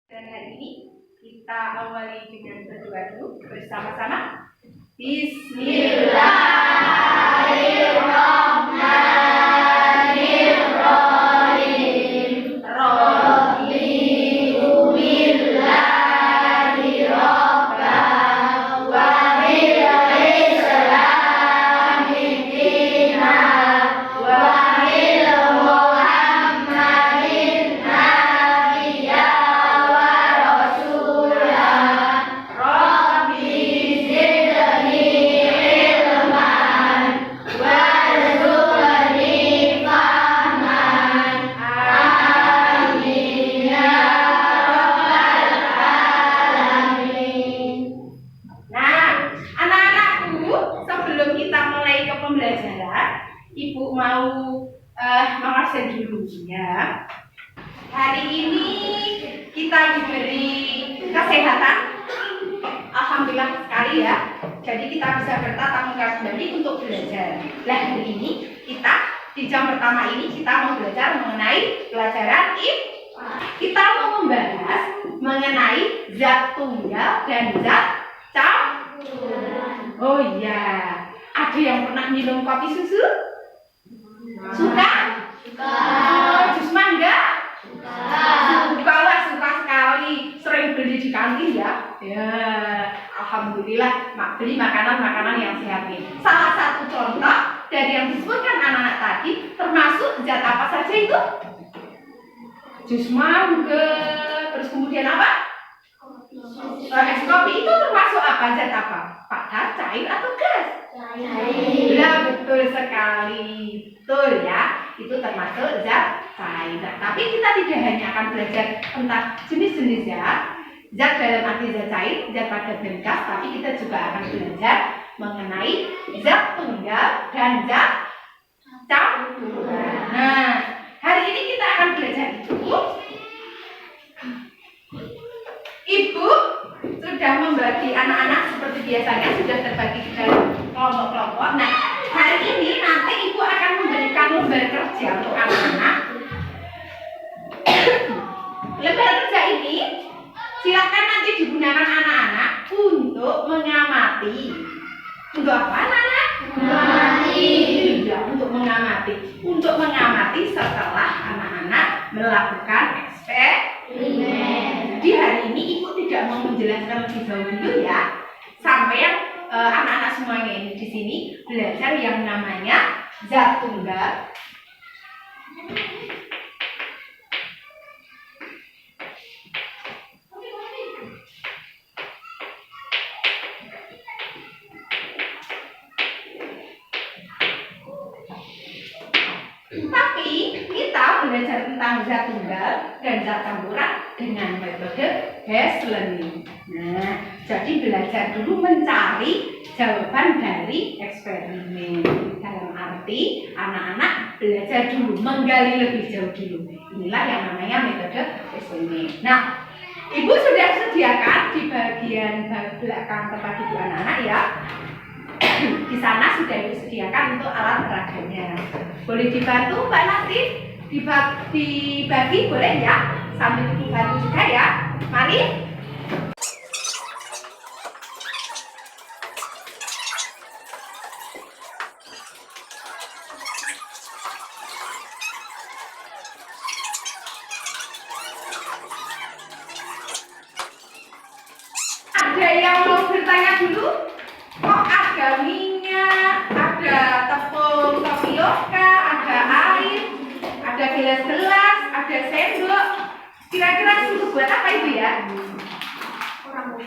Dan hari ini kita awali dengan berdoa dulu bersama-sama. Bismillahirrahmanirrahim. Rabbiulillahi robba wa bil-islami dina wa bil-Muhammadin nabiyya wa rasulah. Rabbi zidni ilman warzuqni fahman. Amin ya rabbal alamin. Nah, anak-anakku, sebelum kita mulai ke pembelajaran, Ibu mau mengabsen dulu ya. Hari ini kita diberi kesehatan, alhamdulillah sekali ya. Jadi kita bisa bertatap muka kembali untuk belajar. Nah, hari ini kita di jam pertama ini kita mau belajar mengenai pelajaran IPA. Kita mau membahas mengenai zat tunggal dan zat campuran. Oh iya, ada yang pernah minum kopi susu? Suka? Jus mangga? Suka sekali. Sering beli di kantin ya? Ya, alhamdulillah beli makanan-makanan yang sehat nih. Salah satu contoh dari yang disebutkan anak-anak tadi termasuk zat apa saja itu? Jus mangga, terus kemudian apa? Es kopi itu termasuk apa? Zat apa? Padat, cair atau gas? Cair. Ya, betul sekali. Betul ya. Itu termasuk zat cair. Tapi kita tidak hanya akan belajar tentang jenis-jenis zat dalam arti zat cair, zat padat dan gas, tapi kita juga akan belajar mengenai zat tunggal dan zat campuran. Nah, hari ini kita akan belajar itu. Ibu sudah membagi anak-anak seperti biasanya, sudah terbagi ke dalam kelompok-kelompok. Nah, hari ini nanti Ibu akan memberikan lembar kerja untuk anak-anak. Lembar kerja ini silakan nanti digunakan anak-anak untuk mengamati. Untuk apa, anak-anak? Mengamati. Iya, untuk mengamati. Untuk mengamati setelah anak-anak melakukan eksperimen. Jadi hari ini Ibu tidak mau menjelaskan lebih jauh dulu ya, sampai yang anak-anak semuanya ini di sini belajar yang namanya zat tunggal. Tapi kita belajar tentang zat tunggal dan zat campuran dengan metode Hesleni. Nah, jadi belajar dulu mencari jawaban dari eksperimen. Dalam arti anak-anak belajar dulu, menggali lebih jauh dulu. Inilah yang namanya metode Hesleni. Nah, Ibu sudah sediakan di bagian belakang tempat duduk anak-anak ya. Di sana sudah disediakan untuk alat peraganya. Boleh dibantu Mbak Nati? Dibagi boleh ya? Sambil dibantu juga ya. Mari. Ada yang mau bertanya dulu? Kok ada minyak, ada tepung tapioka, ada air, ada gelas-gelas, ada sendok. Kira-kira itu buat apa Ibu ya?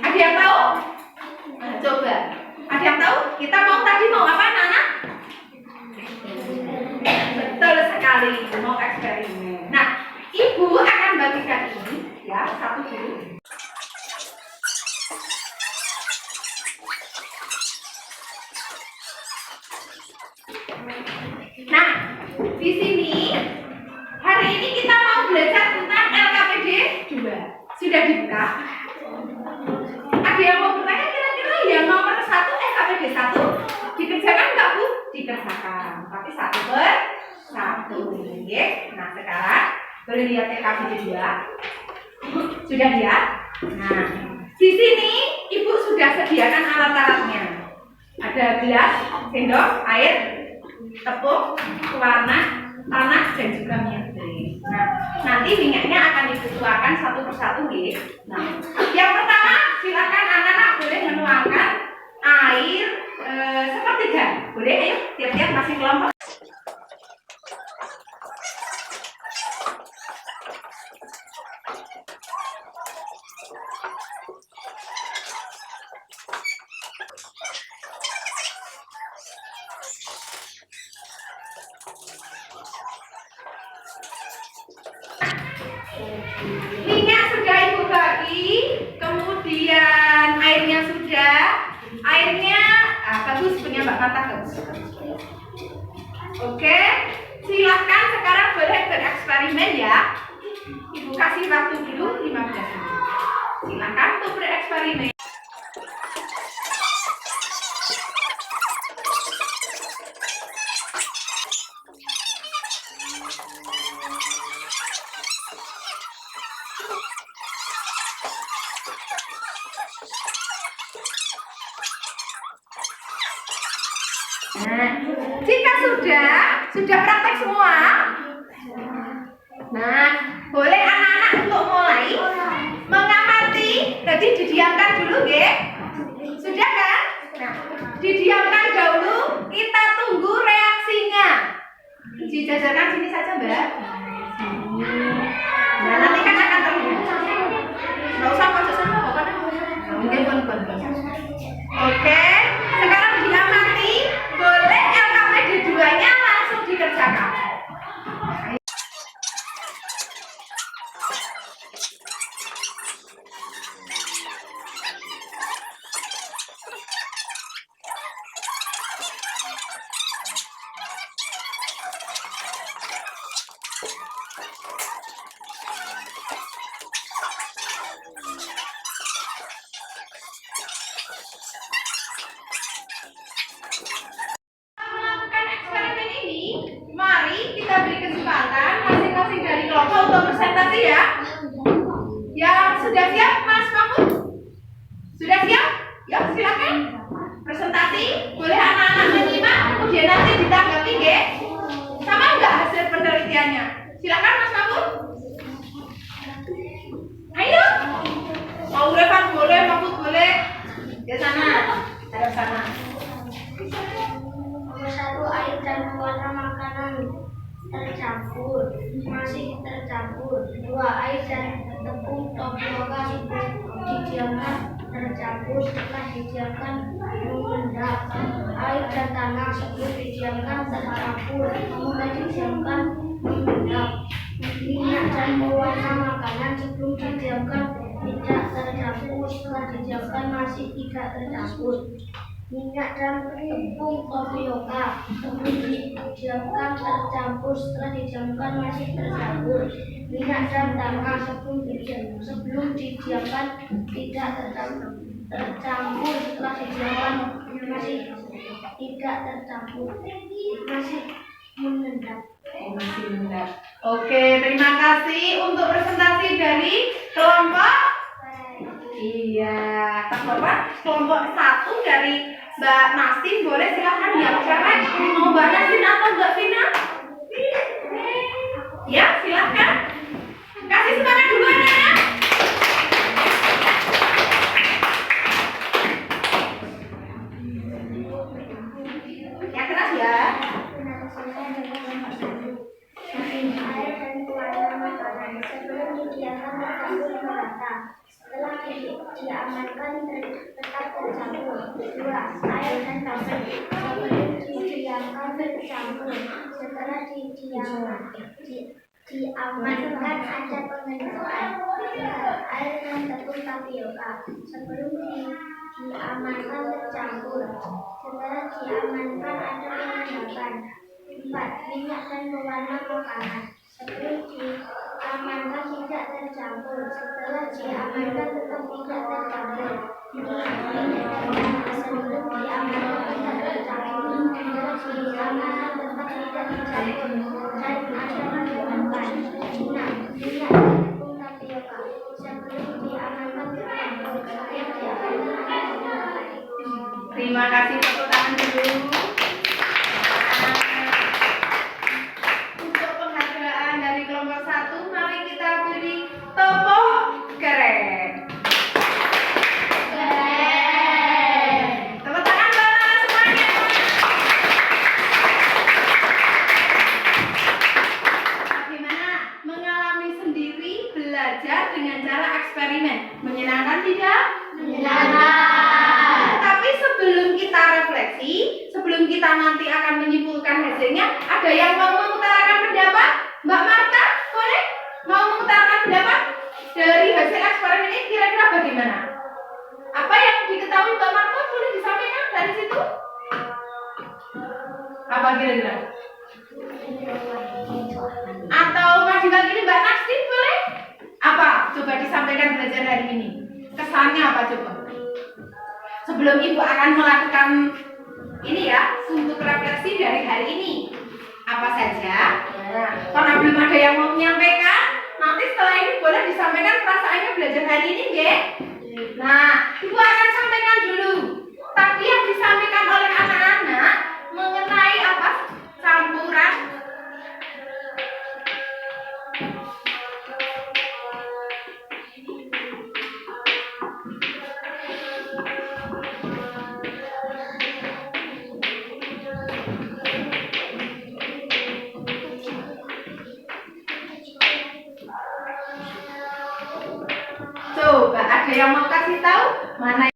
Ada yang tahu? Nah, coba. Ada yang tahu? Kita tadi mau apa, Nana? Betul sekali, mau eksperimen. Nah, Ibu akan bagikan ini ya, satu dulu. Nah, di sini hari ini kita mau belajar tentang LKPD 2. Sudah dibuka? Ada yang mau bertanya kira-kira yang nomor 1 LKPD 1 dikerjakan nggak Bu? Dikerjakan, tapi satu per satu. Nah, sekarang boleh lihat LKPD 2. Sudah ya? Nah, di sini Ibu sudah sediakan alat-alatnya. Ada gelas, sendok, air, tepung, pewarna, tanah, dan juga minyak goreng. Nah, nanti minyaknya akan Ibu tuangkan satu persatu ya. Nah, yang pertama silakan anak-anak boleh menuangkan air sepertiga. Boleh, ayo tiap-tiap masih kelompok. Minyak sudah Ibu bagi, kemudian airnya sudah, bagus punya Mbak Mata bagus. Oke, silahkan sekarang boleh bereksperimen ya. Ibu kasih waktu dulu 15 menit. Silahkan untuk bereksperimen. Nah, jika sudah praktek semua, nah boleh anak-anak untuk mulai mengamati. Jadi didiamkan dulu ya. Sudah kan? Nah, didiamkan dahulu, kita tunggu reaksinya. Dijajarkan sini saja Mbak. Nah, nanti kan akan terlihat. Nggak usah pojok sana, pokoknya mungkin pun. Oke, sekarang diamati. Boleh LKPD 2-nya langsung dikerjakan. Kita beri kesempatan masing-masing dari kelompok untuk presentasi ya. Yang sudah siap Mas Mahmud? Sudah siap? Yuk silakan presentasi. Boleh anak-anak menyimak, kemudian nanti ditanggapi ya. Sama enggak hasil penelitiannya? Silakan Mas Mahmud. Ayo. Mau Revan boleh, Mahmud boleh. Di sana, ada sana. Nomor 1, air dan pewarna makanan tercampur, masih tercampur. 2, air dan tepung tapioka didiamkan tercampur, setelah didiamkan mengendap. Air dan tanah sebelum didiamkan tercampur, kemudian didiamkan mengendap. Minyak dan pewarna makanan sebelum didiamkan tidak tercampur, setelah didiamkan masih tidak tercampur. Minyak dan tepung tapioka sebelum didiamkan tercampur, setelah didiamkan masih tercampur. Minyak dan tanah sebelum didiamkan tidak tercampur, setelah didiamkan masih tidak tercampur, masih mengendap. Oke, terima kasih untuk presentasi dari kelompok. Iya, kelompok 1 dari Mbak Nasim. Boleh silahkan yang cewek. Mau Mbak Nasim atau Mbak Vina? Ya, silahkan. Kasih semangat dulu anak-anak. Ya keras ya. Air dan pewarna makanan sebelum didiamkan tercampur merata, setelah diamankan tetap tercampur. 2, air dan tepung sebelum didiamkan tercampur, setelah diamankan ada pengendapan. 3, air dan tepung tapioka sebelum diamankan tercampur, setelah diamankan ada pengendapan. 4, minyak dan pewarna makanan sebelum diamankan tidak tercampur, setelah diamankan tetap tidak tercampur. 5, minyak dan tanah sebelum diamankan tidak tercampur, setelah diamankan tetap tidak tercampur dan ada pengendapan. 6, minyak dan tepung tapioka belajar dengan cara eksperimen. Menyenangkan tidak? Menyenangkan. Tapi sebelum kita refleksi, sebelum kita nanti akan menyimpulkan hasilnya, ada yang mau mengutarakan pendapat? Mbak Marta, boleh? Mau mengutarakan pendapat? Dari hasil eksperimen ini kira-kira bagaimana? Apa yang diketahui Mbak Marta boleh disampaikan dari situ? Apa kira-kira? Atau majukan ini Mbak Nasti boleh? Apa? Coba disampaikan belajar hari ini. Kesannya apa coba? Sebelum Ibu akan melakukan ini ya, untuk refleksi dari hari ini. Apa saja? Nah, karena belum ada yang mau menyampaikan, nanti setelah ini boleh disampaikan perasaannya belajar hari ini, nggih? Nah, Ibu akan sampaikan dulu. Tapi yang disampaikan oleh anak-anak mengenai apa? Campuran coba ada yang mau kasih tahu mana?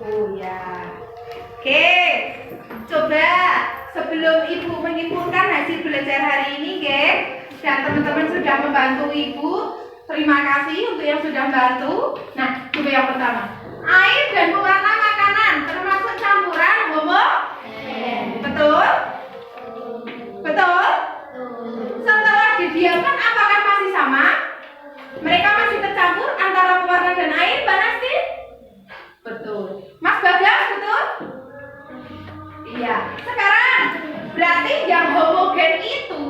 Oh ya. Oke, coba sebelum Ibu menyimpulkan hasil belajar hari ini, geng, dan teman-teman sudah membantu Ibu, terima kasih untuk yang sudah membantu. Nah, coba yang pertama, air dan pewarna makanan termasuk campuran homogen. Betul? Betul? Setelah didiamkan, apakah masih sama? Mereka masih tercampur antara pewarna dan air, Mbak Nasti? Betul. Mas Bagas, betul? Iya. Sekarang berarti yang homogen itu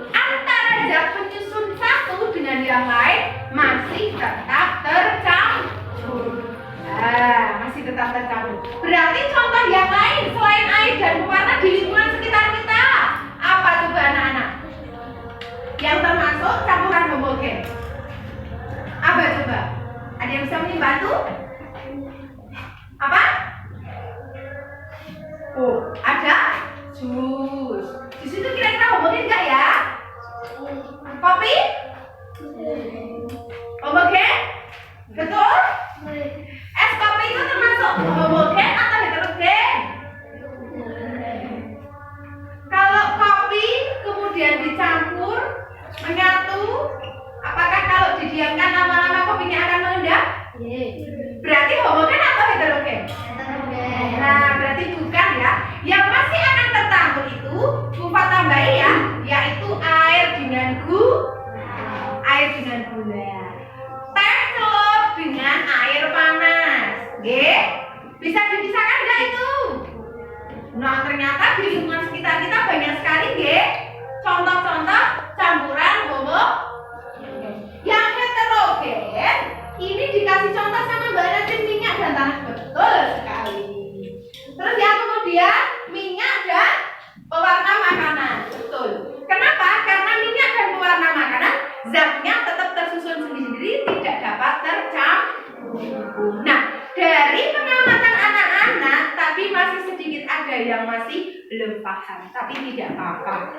antara zat penyusun satu dengan yang lain masih tetap tercampur. Masih tetap tercampur. Berarti contoh yang lain selain air dan pewarna di lingkungan sekitar kita apa coba anak-anak? Yang termasuk campuran homogen. Apa coba? Ada yang bisa membantu? Apa? Oh, ada jus. Jus itu kira-kira homogen enggak ya? Kopi? Homogen? Betul? Es kopi itu termasuk homogen atau heterogen? Kalau kopi kemudian dicampur, menyatu, apakah kalau didiamkan lama-lama kopinya akan mengendap? Berarti homogen atau heterogen? Nah, berarti bukan ya. Yang masih akan tercampur itu Bufa tambahi ya, yaitu air dengan gula. Teh celup dengan air panas. Nggih? Bisa dipisahkan enggak itu? Nah, ternyata di lingkungan sekitar kita banyak sekali, nggih. Contoh-contoh campuran homogen. Yang heterogen ini dikasih contoh sama Mbak Nasi minyak dan tanah, betul sekali. Terus yang kemudian minyak dan pewarna makanan, betul. Kenapa? Karena minyak dan pewarna makanan zatnya tetap tersusun sendiri-sendiri, tidak dapat tercampur. Nah, dari pengamatan anak-anak, tapi masih sedikit ada yang masih belum paham, tapi tidak apa-apa.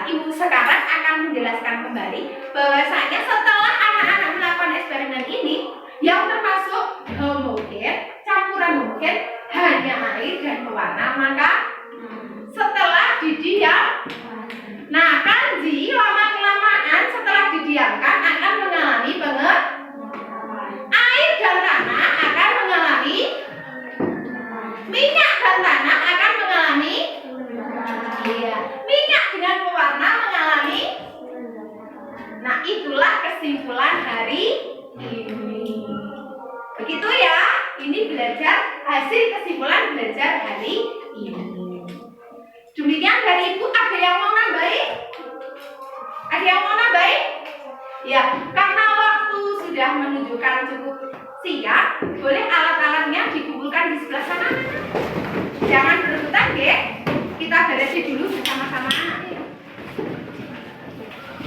Ibu sekarang akan menjelaskan kembali bahwasanya setelah anak-anak melakukan eksperimen ini, yang termasuk homogen, campuran homogen hanya air dan pewarna makanan. Setelah didiamkan, nah kanji lama-kelamaan setelah didiamkan akan mengalami air dan tanah akan mengalami minyak dan tanah akan mengalami minyak dengan pewarna mengalami. Nah, itulah kesimpulan hari ini. Begitu ya, ini belajar hasil kesimpulan belajar hari ini. Demikian dari Ibu, ada yang mau nambahin? Ada yang mau nambahin? Ya, karena waktu sudah menunjukkan cukup siap, boleh alat-alatnya dikumpulkan di sebelah sana. Jangan berebutan, ya. Kita beresi dulu.